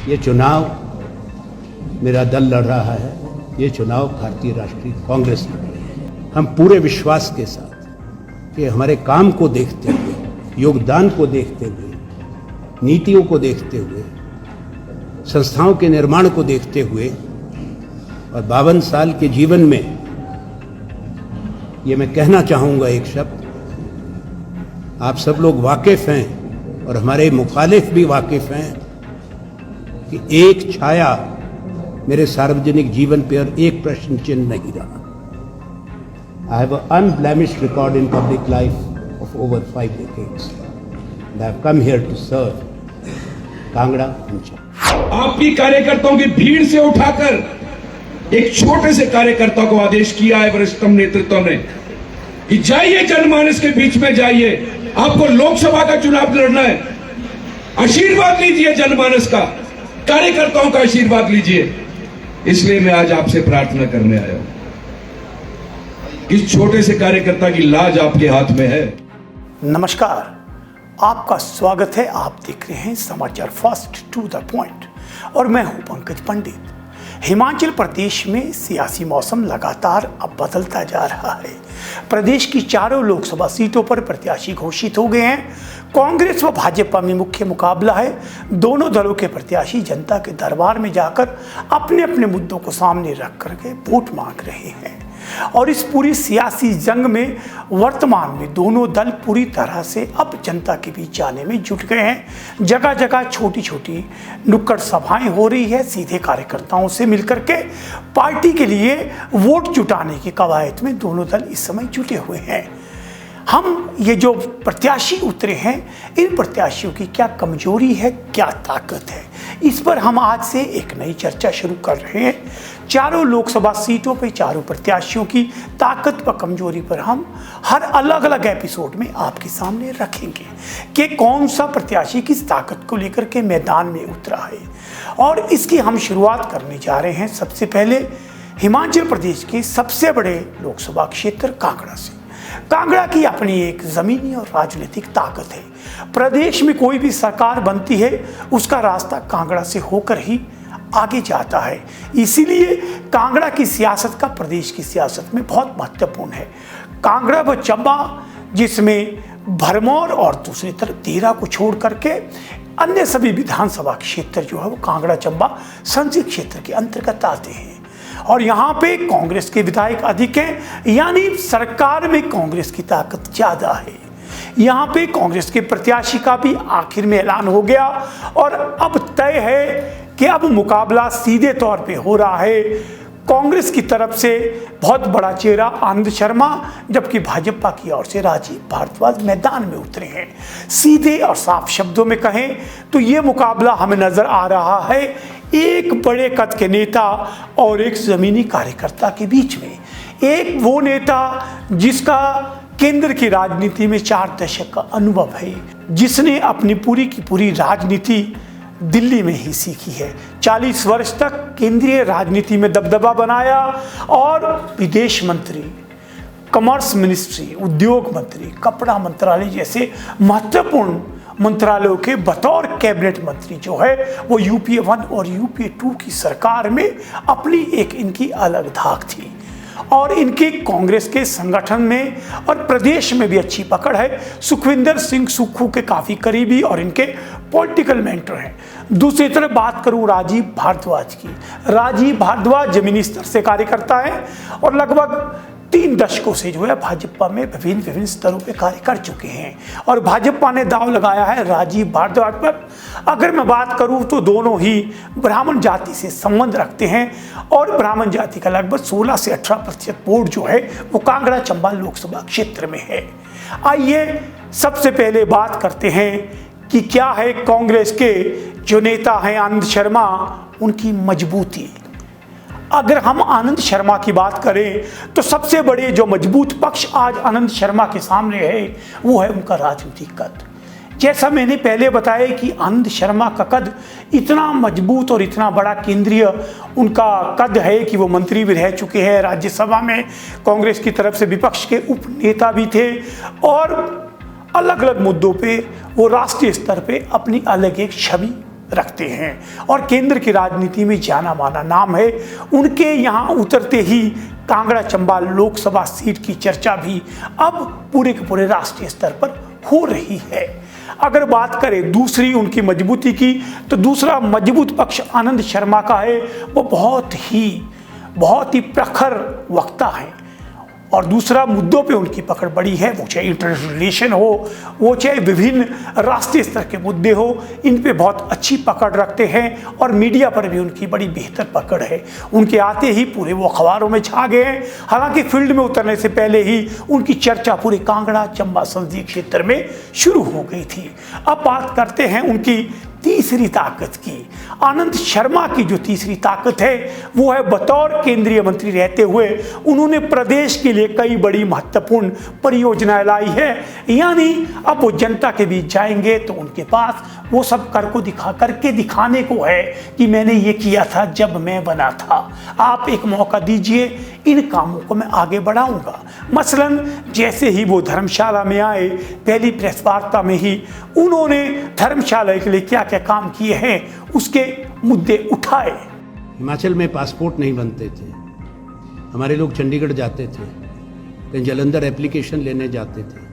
ये चुनाव मेरा दल लड़ रहा है, ये चुनाव भारतीय राष्ट्रीय कांग्रेस लड़ रही है। हम पूरे विश्वास के साथ कि हमारे काम को देखते हुए, योगदान को देखते हुए, नीतियों को देखते हुए, संस्थाओं के निर्माण को देखते हुए और 52 साल के जीवन में ये मैं कहना चाहूँगा एक शब्द, आप सब लोग वाकिफ़ हैं और हमारे मुखालिफ भी वाकिफ़ हैं कि एक छाया मेरे सार्वजनिक जीवन पर और एक प्रश्न चिन्ह नहीं रहा। I have an unblemished record in public life of over 5 decades and I have come here to serve Kangra अंचल। आपकी कार्यकर्ताओं की भीड़ से उठाकर एक छोटे से कार्यकर्ता को आदेश किया है वरिष्ठतम नेतृत्व ने कि जाइए जनमानस के बीच में जाइए, आपको लोकसभा का चुनाव लड़ना है, आशीर्वाद लीजिए जनमानस का, कार्यकर्ताओं का आशीर्वाद लीजिए। इसलिए मैं आज आपसे प्रार्थना करने आया हूं, इस छोटे से कार्यकर्ता की लाज आपके हाथ में है। नमस्कार, आपका स्वागत है। आप देख रहे हैं समाचार फास्ट टू द पॉइंट और मैं हूं पंकज पंडित। हिमाचल प्रदेश में सियासी मौसम लगातार अब बदलता जा रहा है। प्रदेश की चारों लोकसभा सीटों पर प्रत्याशी घोषित हो गए हैं। कांग्रेस व भाजपा में मुख्य मुकाबला है। दोनों दलों के प्रत्याशी जनता के दरबार में जाकर अपने अपने मुद्दों को सामने रख करके वोट मांग रहे हैं और इस पूरी सियासी जंग में वर्तमान में दोनों दल पूरी तरह से अब जनता के बीच जाने में जुट गए हैं। जगह जगह छोटी छोटी नुक्कड़ सभाएं हो रही है। सीधे कार्यकर्ताओं से मिलकर के पार्टी के लिए वोट जुटाने की कवायद में दोनों दल इस समय जुटे हुए हैं। हम ये जो प्रत्याशी उतरे हैं, इन प्रत्याशियों की क्या कमजोरी है, क्या ताकत है, इस पर हम आज से एक नई चर्चा शुरू कर रहे हैं। चारों लोकसभा सीटों पे चारों प्रत्याशियों की ताकत व कमजोरी पर हम हर अलग अलग एपिसोड में आपके सामने रखेंगे कि कौन सा प्रत्याशी किस ताकत को लेकर के मैदान में उतरा है। और इसकी हम शुरुआत करने जा रहे हैं सबसे पहले हिमाचल प्रदेश के सबसे बड़े लोकसभा क्षेत्र कांगड़ा से। कांगड़ा की अपनी एक जमीनी और राजनीतिक ताकत है। प्रदेश में कोई भी सरकार बनती है, उसका रास्ता कांगड़ा से होकर ही आगे जाता है। इसीलिए कांगड़ा की सियासत का प्रदेश की सियासत में बहुत महत्वपूर्ण है। कांगड़ा व चंबा, जिसमें भरमौर और दूसरी तरफ देहरा को छोड़ करके अन्य सभी विधानसभा क्षेत्र जो है वो कांगड़ा चंबा संसदीय क्षेत्र के अंतर्गत आते हैं और यहाँ पे कांग्रेस के विधायक अधिक हैं, यानी सरकार में कांग्रेस की ताकत ज़्यादा है। यहाँ पे कांग्रेस के प्रत्याशी का भी आखिर में ऐलान हो गया और अब तय है कि अब मुकाबला सीधे तौर पे हो रहा है। कांग्रेस की तरफ से बहुत बड़ा चेहरा आनंद शर्मा, जबकि भाजपा की ओर से राजीव भारद्वाज मैदान में उतरे हैं। सीधे और साफ शब्दों में कहें तो ये मुकाबला हमें नजर आ रहा है एक बड़े कद के नेता और एक जमीनी कार्यकर्ता के बीच में। एक वो नेता जिसका केंद्र की राजनीति में 4 दशक का अनुभव है, जिसने अपनी पूरी की पूरी राजनीति दिल्ली में ही सीखी है। 40 वर्ष तक केंद्रीय राजनीति में दबदबा बनाया और विदेश मंत्री, कॉमर्स मिनिस्ट्री, उद्योग मंत्री, कपड़ा मंत्रालय जैसे महत्वपूर्ण मंत्रालयों के बतौर कैबिनेट मंत्री जो है वो यूपीए 1 और यूपीए 2 की सरकार में अपनी एक इनकी अलग धाक थी और इनके कांग्रेस के संगठन में और प्रदेश में भी अच्छी पकड़ है। सुखविंदर सिंह सुक्खू के काफ़ी करीबी और इनके पॉलिटिकल मेंटर हैं। दूसरी तरफ बात करूं राजीव भारद्वाज की। राजीव भारद्वाज जमीनी स्तर से कार्यकर्ता है और लगभग 3 दशकों से जो है भाजपा में विभिन्न स्तरों पे कार्य कर चुके हैं और भाजपा ने दांव लगाया है राजीव भारद्वाज पर। अगर मैं बात करूं तो दोनों ही ब्राह्मण जाति से संबंध रखते हैं और ब्राह्मण जाति का लगभग 16 से 18% वोट जो है वो कांगड़ा चंबा लोकसभा क्षेत्र में है। आइए सबसे पहले बात करते हैं कि क्या है कांग्रेस के जो नेता हैं आनंद शर्मा, उनकी मजबूती। अगर हम आनंद शर्मा की बात करें तो सबसे बड़े जो मजबूत पक्ष आज आनंद शर्मा के सामने है वो है उनका राजनीतिक कद। जैसा मैंने पहले बताया कि आनंद शर्मा का कद इतना मजबूत और इतना बड़ा केंद्रीय उनका कद है कि वो मंत्री भी रह चुके हैं, राज्यसभा में कांग्रेस की तरफ से विपक्ष के उप नेता भी थे और अलग अलग मुद्दों पे वो राष्ट्रीय स्तर पे अपनी अलग एक छवि रखते हैं और केंद्र की राजनीति में जाना माना नाम है। उनके यहाँ उतरते ही कांगड़ा चंबा लोकसभा सीट की चर्चा भी अब पूरे के पूरे राष्ट्रीय स्तर पर हो रही है। अगर बात करें दूसरी उनकी मजबूती की, तो दूसरा मजबूत पक्ष आनंद शर्मा का है। वो बहुत ही प्रखर वक्ता है और दूसरा मुद्दों पे उनकी पकड़ बड़ी है। वो चाहे इंटरनेशनल रिलेशन हो, वो चाहे विभिन्न राष्ट्रीय स्तर के मुद्दे हो, इन पे बहुत अच्छी पकड़ रखते हैं और मीडिया पर भी उनकी बड़ी बेहतर पकड़ है। उनके आते ही पूरे वो अखबारों में छा गए हैं। हालांकि फील्ड में उतरने से पहले ही उनकी चर्चा पूरे कांगड़ा चंबा संसदीय क्षेत्र में शुरू हो गई थी। अब बात करते हैं उनकी तीसरी ताकत की। आनंद शर्मा की जो तीसरी ताकत है वो है बतौर केंद्रीय मंत्री रहते हुए उन्होंने प्रदेश के लिए कई बड़ी महत्वपूर्ण परियोजनाएं लाई है। यानी अब वो जनता के बीच जाएंगे तो उनके पास वो सब करके दिखाने को है कि मैंने ये किया था जब मैं बना था, आप एक मौका दीजिए, इन कामों को मैं आगे बढ़ाऊंगा। मसलन जैसे ही वो धर्मशाला में आए, पहली प्रेस वार्ता में ही उन्होंने धर्मशाला के लिए क्या क्या काम किए हैं उसके मुद्दे उठाए। हिमाचल में पासपोर्ट नहीं बनते थे, हमारे लोग चंडीगढ़ जाते थे, कहीं जालंधर एप्लीकेशन लेने जाते थे।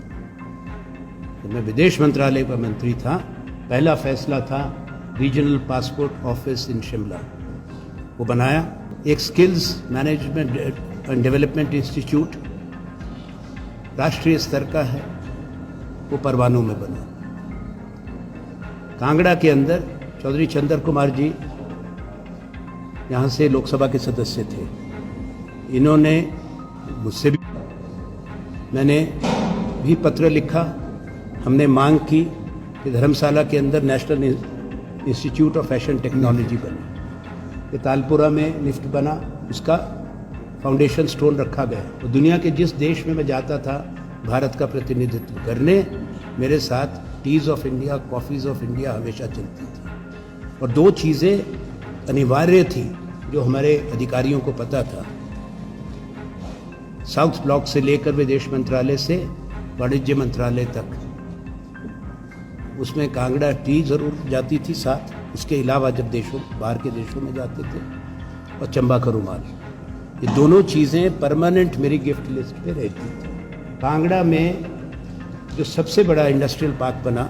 तो मैं विदेश मंत्रालय का मंत्री था, पहला फैसला था regional passport office in Shimla, वो बनाया। एक skills management and development institute राष्ट्रीय स्तर का है, वो परवाणू में बना। कांगड़ा के अंदर चौधरी चंद्र कुमार जी यहाँ से लोकसभा के सदस्य थे, इन्होंने मुझसे भी, मैंने भी पत्र लिखा, हमने मांग की कि धर्मशाला के अंदर national institute of fashion technology बने। ये तालपुरा में लिफ्ट बना, उसका फाउंडेशन स्टोन रखा गया। तो दुनिया के जिस देश में मैं जाता था भारत का प्रतिनिधित्व करने, मेरे साथ teas of India, coffees of India हमेशा चलती थी। और दो चीज़ें अनिवार्य थी जो हमारे अधिकारियों को पता था, साउथ ब्लॉक से लेकर विदेश मंत्रालय से वाणिज्य मंत्रालय तक, उसमें कांगड़ा टी ज़रूर जाती थी साथ, इसके अलावा जब बाहर के देशों में जाते थे, और चंबा का रुमाल, ये दोनों चीज़ें परमानेंट मेरी गिफ्ट लिस्ट पे रहती थी। कांगड़ा में जो सबसे बड़ा इंडस्ट्रियल पार्क बना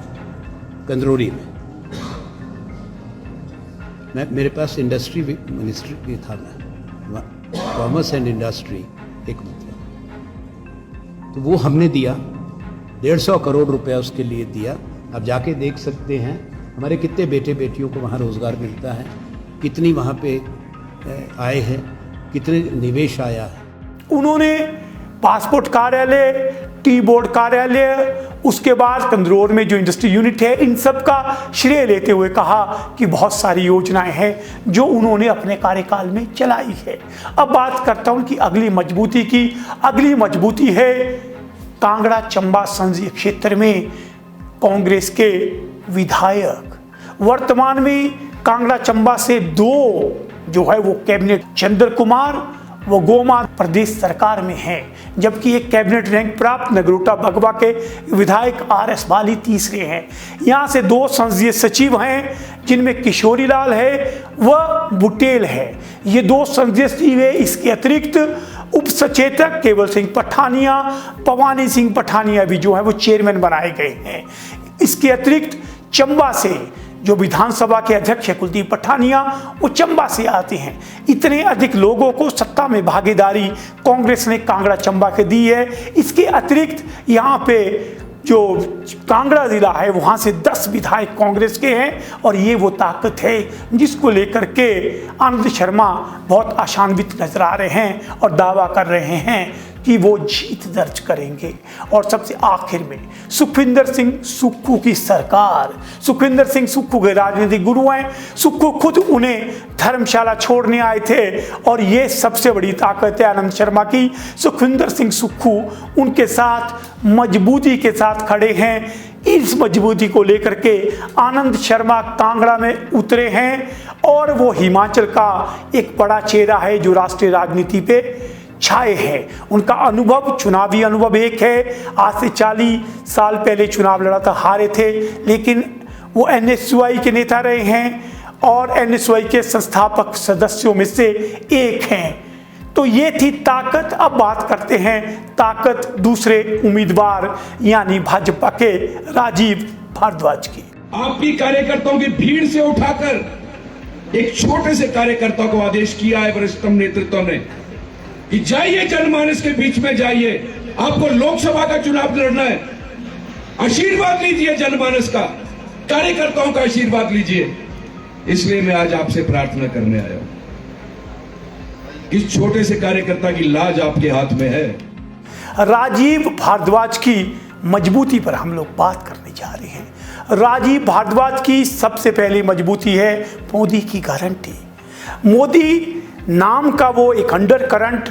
कंदरौरी में, मेरे पास इंडस्ट्री मिनिस्ट्री भी था, मैं कॉमर्स एंड इंडस्ट्री एक मतलब, तो वो हमने दिया 150 करोड़ रुपया उसके लिए दिया। आप जाके देख सकते हैं हमारे कितने बेटे बेटियों को वहाँ रोज़गार मिलता है, कितनी वहाँ पे आए हैं, कितने निवेश आया है। उन्होंने पासपोर्ट कार्यालय, टी बोर्ड कार्यालय, उसके बाद कंदरौर में जो इंडस्ट्री यूनिट है, इन सब का श्रेय लेते हुए कहा कि बहुत सारी योजनाएं हैं जो उन्होंने अपने कार्यकाल में चलाई है। अब बात करता हूं कि अगली मजबूती की। अगली मजबूती है कांगड़ा चंबा संसदीय क्षेत्र में कांग्रेस के विधायक। वर्तमान में कांगड़ा चंबा से 2 जो है वो कैबिनेट, चंद्र कुमार वो गोमा प्रदेश सरकार में है, जबकि एक कैबिनेट रैंक प्राप्त नगरोटा बगवा के विधायक RS बाली तीसरे हैं। यहाँ से 2 संसदीय सचिव हैं जिनमें किशोरी लाल है व बुटेल है, ये 2 संसदीय सचिव है। इसके अतिरिक्त उप सचेतक केवल सिंह पठानिया, पवानी सिंह पठानिया भी जो है वो चेयरमैन बनाए गए हैं। इसके अतिरिक्त चंबा से जो विधानसभा के अध्यक्ष है कुलदीप पठानिया, वो चंबा से आते हैं। इतने अधिक लोगों को सत्ता में भागीदारी कांग्रेस ने कांगड़ा चंबा के दी है। इसके अतिरिक्त यहाँ पे जो कांगड़ा जिला है वहाँ से 10 विधायक कांग्रेस के हैं और ये वो ताकत है जिसको लेकर के आनंद शर्मा बहुत आशान्वित नजर आ रहे हैं और दावा कर रहे हैं कि वो जीत दर्ज करेंगे। और सबसे आखिर में सुखविंदर सिंह सुक्खू की सरकार। सुखविंदर सिंह सुक्खू के राजनीतिक गुरु हैं। सुक्खू खुद उन्हें धर्मशाला छोड़ने आए थे और ये सबसे बड़ी ताकत है आनंद शर्मा की। सुखविंदर सिंह सुक्खू उनके साथ मजबूती के साथ खड़े हैं। इस मजबूती को लेकर के आनंद शर्मा कांगड़ा में उतरे हैं और वो हिमाचल का एक बड़ा चेहरा है जो राष्ट्रीय राजनीति पे छाए हैं। उनका अनुभव, चुनावी अनुभव एक है, आज से 40 साल पहले चुनाव लड़ा था, हारे थे, लेकिन वो एनएसयूआई के नेता रहे हैं और एनएसयूआई के संस्थापक सदस्यों में से एक हैं। तो ये थी ताकत। अब बात करते हैं ताकत दूसरे उम्मीदवार यानी भाजपा के राजीव भारद्वाज की। आप भी कार्यकर्ताओं की भीड़ से उठाकर एक छोटे से कार्यकर्ता को आदेश किया है वरिष्ठतम नेतृत्व ने कि जाइए जनमानस के बीच में जाइए, आपको लोकसभा का चुनाव लड़ना है, आशीर्वाद लीजिए जनमानस का, कार्यकर्ताओं का आशीर्वाद लीजिए। इसलिए मैं आज आपसे प्रार्थना करने आया हूं। इस छोटे से कार्यकर्ता की लाज आपके हाथ में है। राजीव भारद्वाज की मजबूती पर हम लोग बात करने जा रहे हैं। राजीव भारद्वाज की सबसे पहली मजबूती है मोदी की गारंटी। मोदी नाम का वो एक अंडर करंट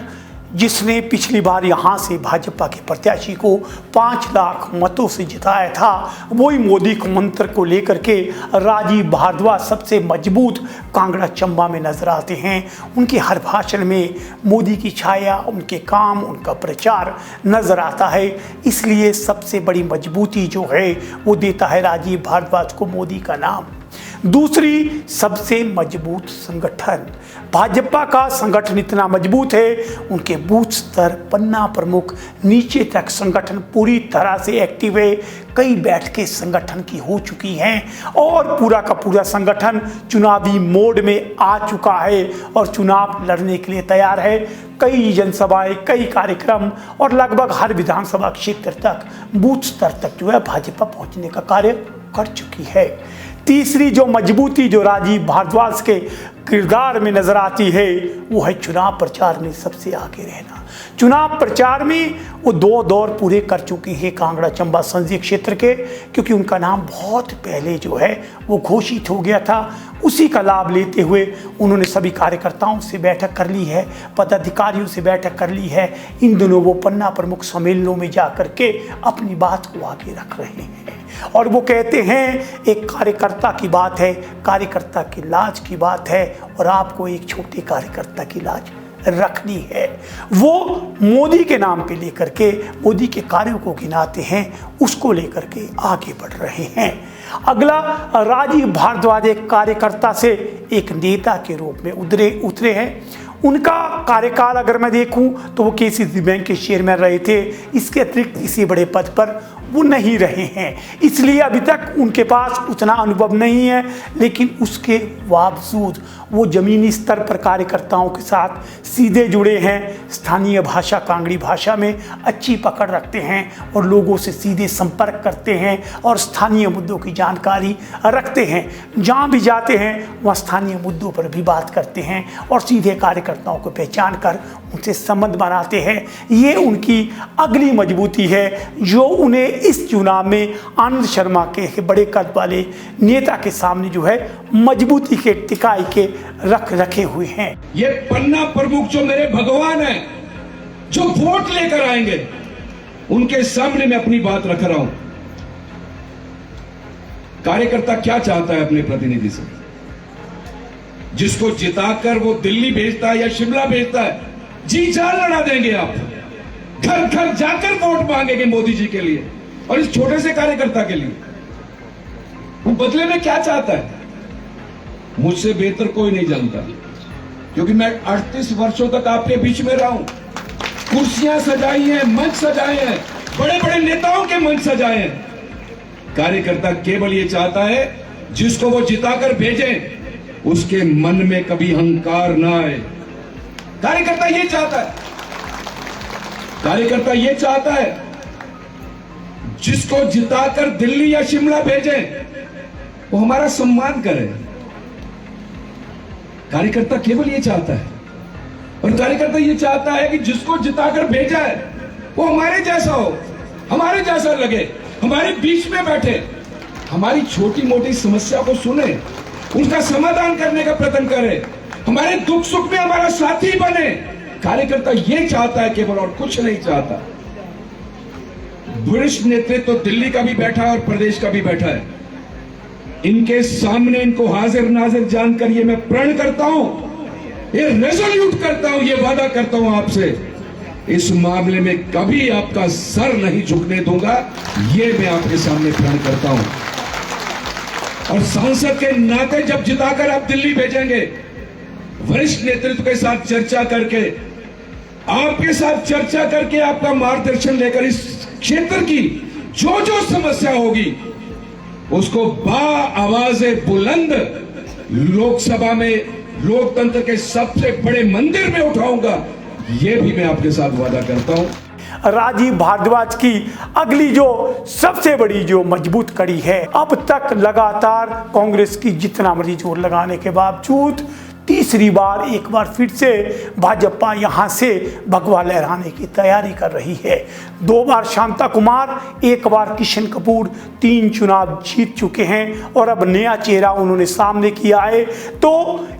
जिसने पिछली बार यहाँ से भाजपा के प्रत्याशी को 5 लाख मतों से जिताया था, वही मोदी के मंत्र को लेकर के राजीव भारद्वाज सबसे मजबूत कांगड़ा चंबा में नजर आते हैं। उनके हर भाषण में मोदी की छाया, उनके काम, उनका प्रचार नजर आता है। इसलिए सबसे बड़ी मजबूती जो है वो देता है राजीव भारद्वाज को मोदी का नाम। दूसरी सबसे मजबूत संगठन, भाजपा का संगठन इतना मजबूत है, उनके बूथ स्तर, पन्ना प्रमुख, नीचे तक संगठन पूरी तरह से एक्टिव है। कई बैठकें संगठन की हो चुकी हैं और पूरा का पूरा संगठन चुनावी मोड में आ चुका है और चुनाव लड़ने के लिए तैयार है। कई जनसभाएं, कई कार्यक्रम और लगभग हर विधानसभा क्षेत्र तक बूथ स्तर तक जो है भाजपा पहुंचने का कार्य कर चुकी है। तीसरी जो मजबूती जो राजीव भारद्वाज के किरदार में नजर आती है वो है चुनाव प्रचार में सबसे आगे रहना। चुनाव प्रचार में वो 2 दौर पूरे कर चुके हैं कांगड़ा चंबा संसदीय क्षेत्र के, क्योंकि उनका नाम बहुत पहले जो है वो घोषित हो गया था। उसी का लाभ लेते हुए उन्होंने सभी कार्यकर्ताओं से बैठक कर ली है, पदाधिकारियों से बैठक कर ली है। इन दिनों वो पन्ना प्रमुख सम्मेलनों में जा कर के अपनी बात को आगे रख रहे हैं और वो कहते हैं एक कार्यकर्ता की बात है, कार्यकर्ता की लाज की बात है और आपको एक छोटे कार्यकर्ता की लाज रखनी है। वो मोदी के नाम पे लेकर के, मोदी के कार्यों को गिनाते हैं, उसको लेकर के आगे बढ़ रहे हैं। अगला, राजीव भारद्वाज एक कार्यकर्ता से एक नेता के रूप में उतरे हैं। उनका कार्यकाल अगर मैं देखूं तो वो केसीसी बैंक के चेयरमैन रहे थे, इसके अतिरिक्त किसी बड़े पद पर वो नहीं रहे हैं, इसलिए अभी तक उनके पास उतना अनुभव नहीं है। लेकिन उसके बावजूद वो ज़मीनी स्तर पर कार्यकर्ताओं के साथ सीधे जुड़े हैं, स्थानीय भाषा कांगड़ी भाषा में अच्छी पकड़ रखते हैं और लोगों से सीधे संपर्क करते हैं और स्थानीय मुद्दों की जानकारी रखते हैं। जहाँ भी जाते हैं वहाँ स्थानीय मुद्दों पर भी बात करते हैं और सीधे कार्यकर्ताओं को पहचान कर उनसे संबंध बनाते हैं। ये उनकी अगली मजबूती है जो उन्हें इस चुनाव में आनंद शर्मा के बड़े कद वाले नेता के सामने जो है मजबूती के टिकाई के रखे हुए हैं। ये पन्ना प्रमुख जो मेरे भगवान हैं, जो वोट लेकर आएंगे, उनके सामने मैं अपनी बात रख रहा हूं। कार्यकर्ता क्या चाहता है अपने प्रतिनिधि से? जिसको जिताकर वो दिल्ली भेजता है या शिमला भेजता है, जी जान लड़ा देंगे आप, घर घर जाकर वोट मांगेंगे मोदी जी के लिए और इस छोटे से कार्यकर्ता के लिए। वो बदले में क्या चाहता है? मुझसे बेहतर कोई नहीं जानता, क्योंकि मैं 38 वर्षों तक आपके बीच में रहा हूं। कुर्सियां सजाई हैं, मंच सजाए हैं, बड़े बड़े नेताओं के मंच सजाए हैं। कार्यकर्ता केवल ये चाहता है जिसको वो जिताकर भेजें उसके मन में कभी अहंकार ना आए। कार्यकर्ता ये चाहता है, कार्यकर्ता ये चाहता है जिसको जिताकर दिल्ली या शिमला भेजें वो हमारा सम्मान करे। कार्यकर्ता केवल ये चाहता है, और कार्यकर्ता ये चाहता है कि जिसको जिताकर भेजा है वो हमारे जैसा हो, हमारे जैसा लगे, हमारे बीच में बैठे, हमारी छोटी मोटी समस्या को सुने, उनका समाधान करने का प्रयत्न करे, हमारे दुख सुख में हमारा साथी बने। कार्यकर्ता ये चाहता है केवल, और कुछ नहीं चाहता। वरिष्ठ नेतृत्व तो दिल्ली का भी बैठा है और प्रदेश का भी बैठा है। इनके सामने इनको हाजिर नाजिर जानकर ये मैं प्रण करता हूं, ये रेजोल्यूट करता हूं, ये वादा करता हूं आपसे, इस मामले में कभी आपका सर नहीं झुकने दूंगा। ये मैं आपके सामने प्रण करता हूं। और सांसद के नाते जब जिताकर आप दिल्ली भेजेंगे, वरिष्ठ नेतृत्व के साथ चर्चा करके, आपके साथ चर्चा करके, आपका मार्गदर्शन लेकर इस क्षेत्र की जो जो समस्या होगी उसको आवाज़े बुलंद लोकसभा में लोकतंत्र के सबसे बड़े मंदिर में उठाऊंगा, ये भी मैं आपके साथ वादा करता हूं। राजीव भारद्वाज की अगली जो सबसे बड़ी जो मजबूत कड़ी है, अब तक लगातार कांग्रेस की जितना मर्जी जोर लगाने के बावजूद तीसरी बार एक बार फिर से भाजपा यहां से भगवा लहराने की तैयारी कर रही है। 2 बार शांता कुमार, 1 बार किशन कपूर 3 चुनाव जीत चुके हैं और अब नया चेहरा उन्होंने सामने किया है। तो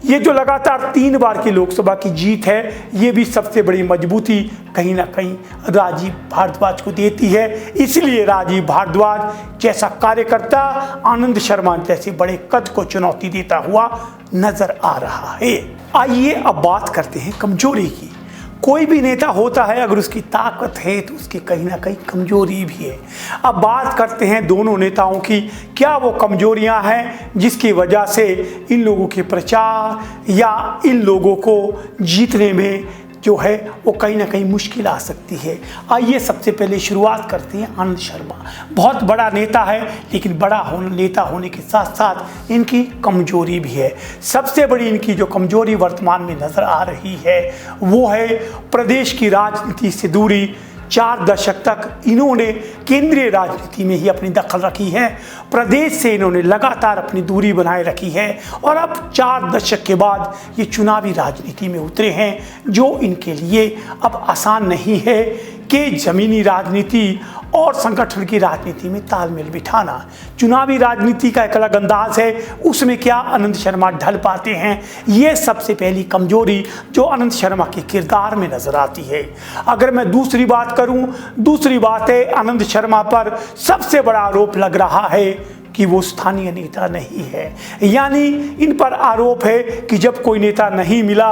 ये जो लगातार 3 बार की लोकसभा की जीत है, ये भी सबसे बड़ी मजबूती कहीं ना कहीं राजीव भारद्वाज को देती है। इसलिए राजीव भारद्वाज जैसा कार्यकर्ता आनंद शर्मा जैसे बड़े कद को चुनौती देता हुआ नजर आ रहा है। आइए अब बात करते हैं कमजोरी की। कोई भी नेता होता है, अगर उसकी ताकत है तो उसकी कहीं ना कहीं कमजोरी भी है। अब बात करते हैं दोनों नेताओं की, क्या वो कमजोरियां हैं जिसकी वजह से इन लोगों के प्रचार या इन लोगों को जीतने में जो है वो कहीं ना कहीं मुश्किल आ सकती है। आइए सबसे पहले शुरुआत करते हैं आनंद शर्मा। बहुत बड़ा नेता है, लेकिन बड़ा नेता होने के साथ साथ इनकी कमजोरी भी है। सबसे बड़ी इनकी जो कमजोरी वर्तमान में नज़र आ रही है वो है प्रदेश की राजनीति से दूरी। 4 दशक तक इन्होंने केंद्रीय राजनीति में ही अपनी दखल रखी है, प्रदेश से इन्होंने लगातार अपनी दूरी बनाए रखी है और अब 4 दशक के बाद ये चुनावी राजनीति में उतरे हैं, जो इनके लिए अब आसान नहीं है कि ज़मीनी राजनीति और संगठन की राजनीति में तालमेल बिठाना। चुनावी राजनीति का एक अलग अंदाज है, उसमें क्या आनंद शर्मा ढल पाते हैं, ये सबसे पहली कमजोरी जो आनंद शर्मा के किरदार में नजर आती है। अगर मैं दूसरी बात करूं, दूसरी बात है आनंद शर्मा पर सबसे बड़ा आरोप लग रहा है कि वो स्थानीय नेता नहीं है। यानी इन पर आरोप है कि जब कोई नेता नहीं मिला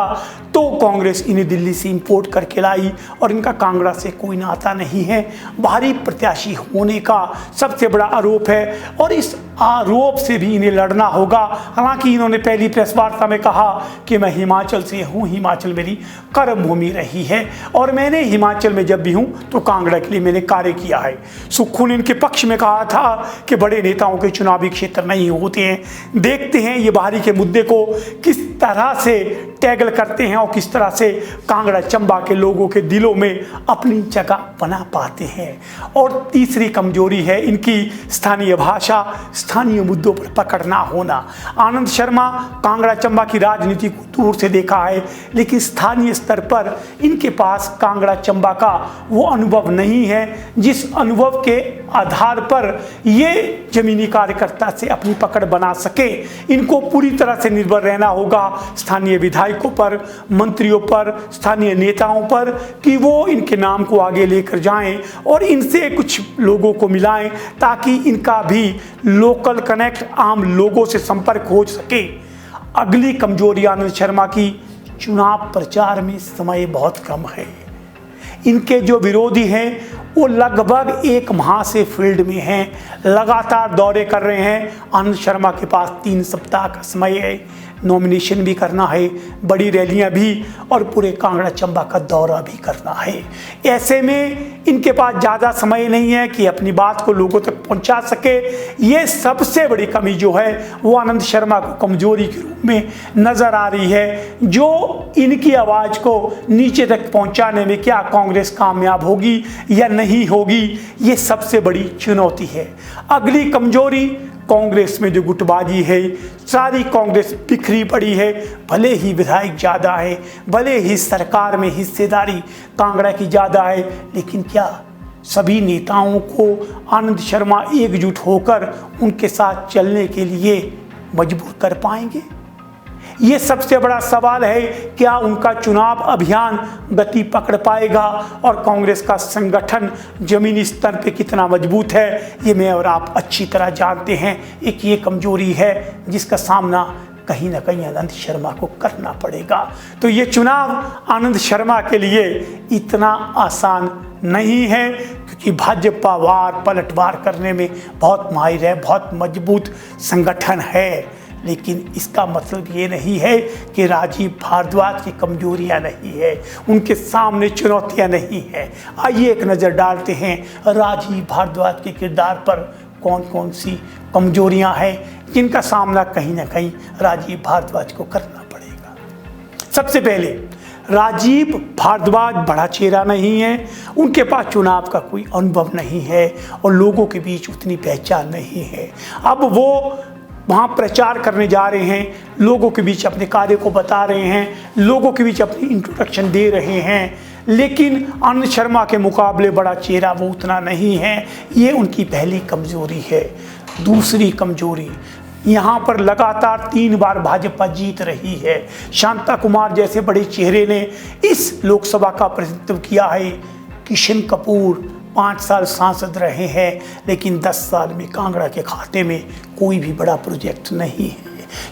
तो कांग्रेस इन्हें दिल्ली से इंपोर्ट करके लाई और इनका कांगड़ा से कोई नाता नहीं है। बाहरी प्रत्याशी होने का सबसे बड़ा आरोप है और इस आरोप से भी इन्हें लड़ना होगा। हालांकि इन्होंने पहली प्रेस वार्ता में कहा कि मैं हिमाचल से हूँ, हिमाचल मेरी कर्म भूमि रही है और मैंने हिमाचल में जब भी हूँ तो कांगड़ा के लिए मैंने कार्य किया है। सुक्खू ने इनके पक्ष में कहा था कि बड़े नेताओं के चुनावी क्षेत्र नहीं होते हैं। देखते हैं ये बाहरी के मुद्दे को किस तरह से टैगल करते हैं और किस तरह से कांगड़ा चंबा के लोगों के दिलों में अपनी जगह बना पाते हैं। और तीसरी कमजोरी है इनकी स्थानीय भाषा, स्थानीय मुद्दों पर पकड़ ना होना। आनंद शर्मा कांगड़ा चंबा की राजनीति को दूर से देखा है, लेकिन स्थानीय स्तर पर इनके पास कांगड़ा चंबा का वो अनुभव नहीं है जिस अनुभव के आधार पर ये जमीनी कार्यकर्ता से अपनी पकड़ बना सके। इनको पूरी तरह से निर्भर रहना होगा स्थानीय विधायकों पर, मंत्रियों पर, स्थानीय नेताओं पर कि वो इनके नाम को आगे लेकर जाएं और इनसे कुछ लोगों को मिलाएं ताकि इनका भी लोकल कनेक्ट, आम लोगों से संपर्क हो सके। अगली कमजोरी आनंद शर्मा की, चुनाव प्रचार में समय बहुत कम है। इनके जो विरोधी हैं वो लगभग 1 माह से फील्ड में हैं, लगातार दौरे कर रहे हैं। आनंद शर्मा के पास 3 सप्ताह का समय है, नॉमिनेशन भी करना है, बड़ी रैलियां भी और पूरे कांगड़ा चंबा का दौरा भी करना है। ऐसे में इनके पास ज़्यादा समय नहीं है कि अपनी बात को लोगों तक पहुंचा सके। ये सबसे बड़ी कमी जो है वो आनंद शर्मा को कमजोरी के रूप में नज़र आ रही है, जो इनकी आवाज़ को नीचे तक पहुंचाने में क्या कांग्रेस कामयाब होगी या नहीं होगी, ये सबसे बड़ी चुनौती है। अगली कमजोरी कांग्रेस में जो गुटबाजी है, सारी कांग्रेस बिखरी पड़ी है। भले ही विधायक ज़्यादा है, भले ही सरकार में हिस्सेदारी कांगड़ा की ज़्यादा है, लेकिन क्या सभी नेताओं को आनंद शर्मा एकजुट होकर उनके साथ चलने के लिए मजबूर कर पाएंगे? ये सबसे बड़ा सवाल है। क्या उनका चुनाव अभियान गति पकड़ पाएगा और कांग्रेस का संगठन जमीनी स्तर पे कितना मजबूत है, ये मैं और आप अच्छी तरह जानते हैं। एक ये कमजोरी है जिसका सामना कहीं ना कहीं आनंद शर्मा को करना पड़ेगा। तो ये चुनाव आनंद शर्मा के लिए इतना आसान नहीं है, क्योंकि कि भाजपा वार पलटवार करने में बहुत माहिर है, बहुत मजबूत संगठन है, लेकिन इसका मतलब ये नहीं है कि राजीव भारद्वाज की कमजोरियां नहीं है, उनके सामने चुनौतियां नहीं हैं। आइए एक नज़र डालते हैं राजीव भारद्वाज के किरदार पर कौन कौन सी कमजोरियां हैं जिनका सामना कहीं ना कहीं राजीव भारद्वाज को करना पड़ेगा। सबसे पहले, राजीव भारद्वाज बड़ा चेहरा नहीं है, उनके पास चुनाव का कोई अनुभव नहीं है और लोगों के बीच उतनी पहचान नहीं है। अब वो वहाँ प्रचार करने जा रहे हैं, लोगों के बीच अपने कार्य को बता रहे हैं, लोगों के बीच अपनी इंट्रोडक्शन दे रहे हैं, लेकिन आनंद शर्मा के मुकाबले बड़ा चेहरा वो उतना नहीं है। ये उनकी पहली कमजोरी है। दूसरी कमजोरी, यहाँ पर लगातार 3 बार भाजपा जीत रही है। शांता कुमार जैसे बड़े चेहरे ने इस लोकसभा का प्रतिनिधित्व किया है। किशन कपूर 5 साल सांसद रहे हैं, लेकिन 10 साल में कांगड़ा के खाते में कोई भी बड़ा प्रोजेक्ट नहीं है।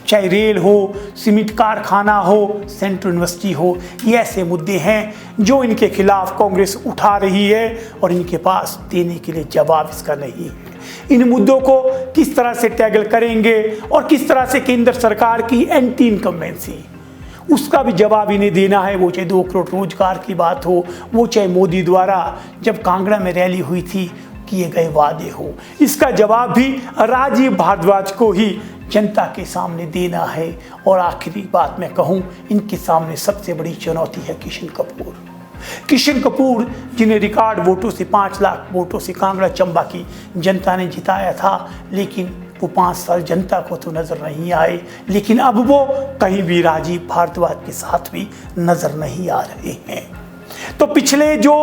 चाहे रेल हो, सीमेंट कारखाना हो, सेंट्रल यूनिवर्सिटी हो, ये ऐसे मुद्दे हैं जो इनके खिलाफ कांग्रेस उठा रही है और इनके पास देने के लिए जवाब इसका नहीं है। इन मुद्दों को किस तरह से टैगल करेंगे और किस तरह से केंद्र सरकार की एंटी इनकम्बेंसी, उसका भी जवाब इन्हें देना है। वो चाहे 2 करोड़ रोजगार की बात हो, वो चाहे मोदी द्वारा जब कांगड़ा में रैली हुई थी किए गए वादे हो, इसका जवाब भी राजीव भारद्वाज को ही जनता के सामने देना है। और आखिरी बात मैं कहूँ, इनके सामने सबसे बड़ी चुनौती है किशन कपूर। किशन कपूर जिन्हें रिकॉर्ड वोटों से 5 लाख वोटों से कांगड़ा चंबा की जनता ने जिताया था, लेकिन वो 5 साल जनता को तो नज़र नहीं आए, लेकिन अब वो कहीं भी राजीव भारद्वाज के साथ भी नज़र नहीं आ रहे हैं। तो पिछले जो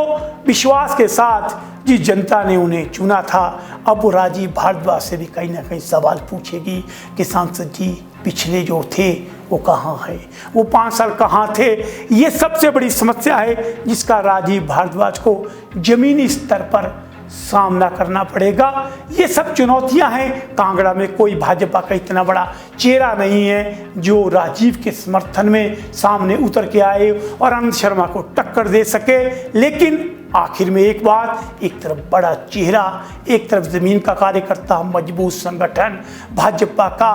विश्वास के साथ जिस जनता ने उन्हें चुना था, अब वो राजीव भारद्वाज से भी कहीं ना कहीं सवाल पूछेगी कि सांसद जी पिछले जो थे वो कहाँ है, वो 5 साल कहाँ थे। ये सबसे बड़ी समस्या है जिसका राजीव भारद्वाज को जमीनी स्तर पर सामना करना पड़ेगा। ये सब चुनौतियां हैं। कांगड़ा में कोई भाजपा का इतना बड़ा चेहरा नहीं है जो राजीव के समर्थन में सामने उतर के आए और आनंद शर्मा को टक्कर दे सके। लेकिन आखिर में एक बात, एक तरफ बड़ा चेहरा, एक तरफ जमीन का कार्यकर्ता, मजबूत संगठन, भाजपा का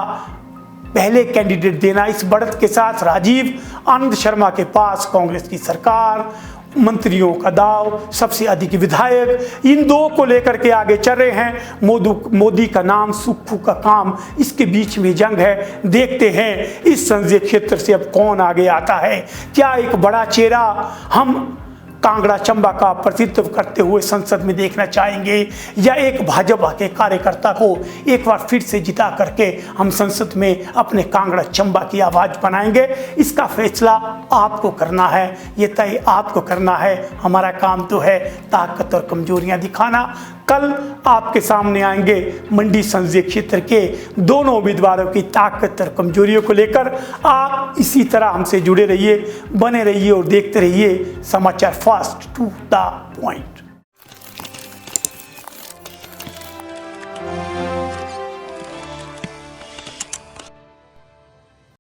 पहले कैंडिडेट देना। इस बढ़त के साथ राजीव, आनंद शर्मा के पास कांग्रेस की सरकार, मंत्रियों का दाव, सबसे अधिक विधायक, इन 2 को लेकर के आगे चल रहे हैं। मोदी का नाम, सुक्खू का काम, इसके बीच में जंग है। देखते हैं इस संसदीय क्षेत्र से अब कौन आगे आता है। क्या एक बड़ा चेहरा हम कांगड़ा चंबा का प्रतिनिधित्व करते हुए संसद में देखना चाहेंगे, या एक भाजपा के कार्यकर्ता को एक बार फिर से जिता करके हम संसद में अपने कांगड़ा चंबा की आवाज़ बनाएंगे। इसका फैसला आपको करना है, ये तय आपको करना है। हमारा काम तो है ताकत और कमजोरियां दिखाना। कल आपके सामने आएंगे मंडी संसदीय क्षेत्र के दोनों उम्मीदवारों की ताकत और कमजोरियों को लेकर। आप इसी तरह हमसे जुड़े रहिए, बने रहिए और देखते रहिए समाचार फास्ट टू द पॉइंट।